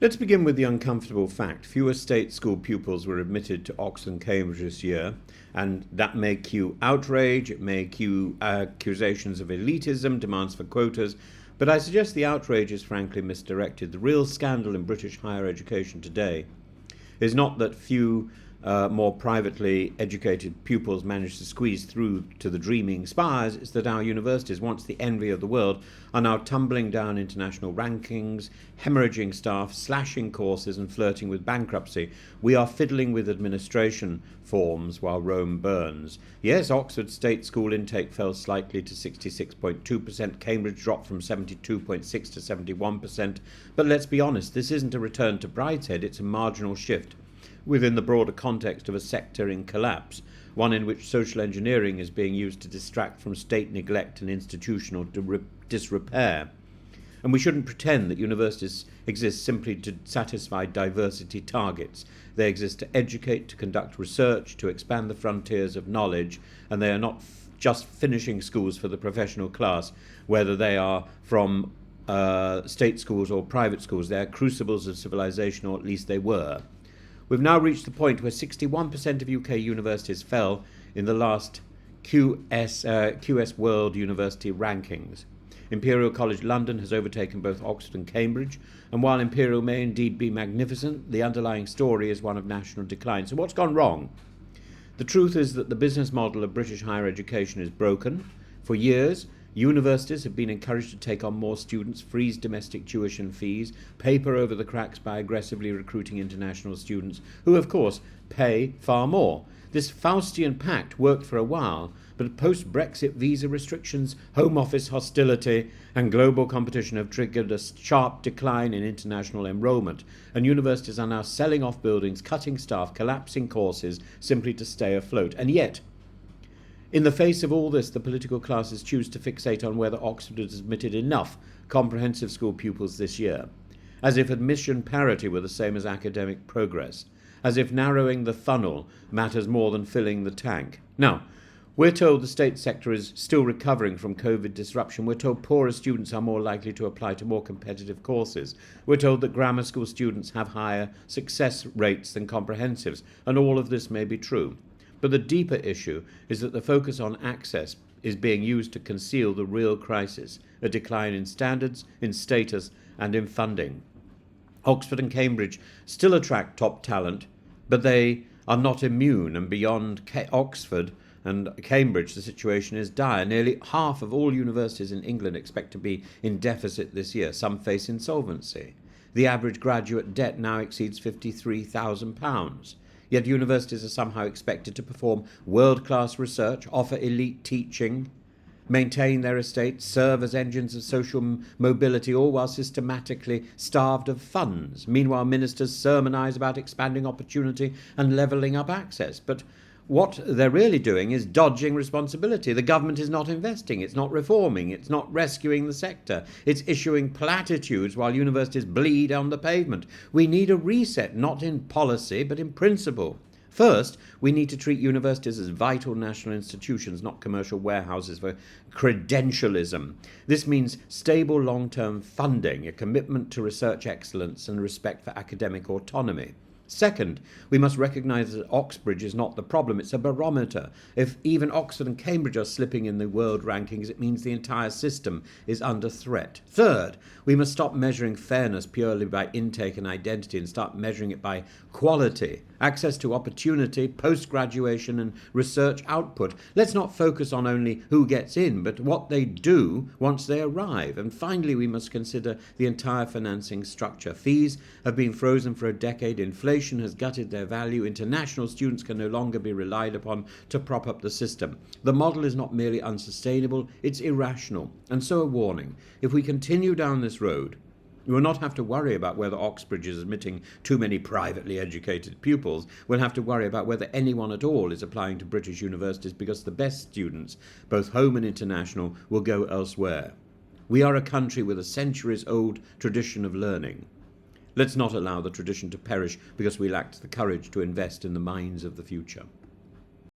Let's begin with the uncomfortable fact. Fewer state school pupils were admitted to Oxford and Cambridge this year, and that may cue outrage, it may cue accusations of elitism, demands for quotas, but I suggest the outrage is frankly misdirected. The real scandal in British higher education today is not that few more privately educated pupils manage to squeeze through to the dreaming spires, it's that our universities, once the envy of the world, are now tumbling down international rankings, hemorrhaging staff, slashing courses and flirting with bankruptcy. We are fiddling with administration forms while Rome burns. Yes, Oxford State School intake fell slightly to 66.2%, Cambridge dropped from 72.6 to 71%, but let's be honest, this isn't a return to Brideshead, it's a marginal shift within the broader context of a sector in collapse, one in which social engineering is being used to distract from state neglect and institutional disrepair. And we shouldn't pretend that universities exist simply to satisfy diversity targets. They exist to educate, to conduct research, to expand the frontiers of knowledge, and they are not just finishing schools for the professional class, whether they are from state schools or private schools. They are crucibles of civilization, or at least they were. We've now reached the point where 61% of UK universities fell in the last QS World University rankings. Imperial College London has overtaken both Oxford and Cambridge, and while Imperial may indeed be magnificent, the underlying story is one of national decline. So what's gone wrong? The truth is that the business model of British higher education is broken. For years, universities have been encouraged to take on more students, freeze domestic tuition fees, paper over the cracks by aggressively recruiting international students, who, of course, pay far more. This Faustian pact worked for a while, but post-Brexit visa restrictions, Home Office hostility, and global competition have triggered a sharp decline in international enrolment, and universities are now selling off buildings, cutting staff, collapsing courses, simply to stay afloat. And yet, in the face of all this, the political classes choose to fixate on whether Oxford has admitted enough comprehensive school pupils this year, as if admission parity were the same as academic progress, as if narrowing the funnel matters more than filling the tank. Now, we're told the state sector is still recovering from COVID disruption. We're told poorer students are more likely to apply to more competitive courses. We're told that grammar school students have higher success rates than comprehensives, and all of this may be true. But the deeper issue is that the focus on access is being used to conceal the real crisis, a decline in standards, in status, and in funding. Oxford and Cambridge still attract top talent, but they are not immune, and beyond Oxford and Cambridge, the situation is dire. Nearly half of all universities in England expect to be in deficit this year. Some face insolvency. The average graduate debt now exceeds £53,000. Yet universities are somehow expected to perform world-class research, offer elite teaching, maintain their estates, serve as engines of social mobility, all while systematically starved of funds. Meanwhile, ministers sermonise about expanding opportunity and levelling up access. But what they're really doing is dodging responsibility. The government is not investing, it's not reforming, it's not rescuing the sector. It's issuing platitudes while universities bleed on the pavement. We need a reset, not in policy, but in principle. First, we need to treat universities as vital national institutions, not commercial warehouses for credentialism. This means stable long-term funding, a commitment to research excellence and respect for academic autonomy. Second, we must recognise that Oxbridge is not the problem, it's a barometer. If even Oxford and Cambridge are slipping in the world rankings, it means the entire system is under threat. Third, we must stop measuring fairness purely by intake and identity and start measuring it by quality, access to opportunity, post-graduation and research output. Let's not focus on only who gets in, but what they do once they arrive. And finally, we must consider the entire financing structure. Fees have been frozen for a decade, inflation has gutted their value, international students can no longer be relied upon to prop up the system. The model is not merely unsustainable, it's irrational. And so a warning, if we continue down this road, we will not have to worry about whether Oxbridge is admitting too many privately educated pupils. We'll have to worry about whether anyone at all is applying to British universities, because the best students, both home and international, will go elsewhere. We are a country with a centuries-old tradition of learning. Let's not allow the tradition to perish because we lacked the courage to invest in the minds of the future.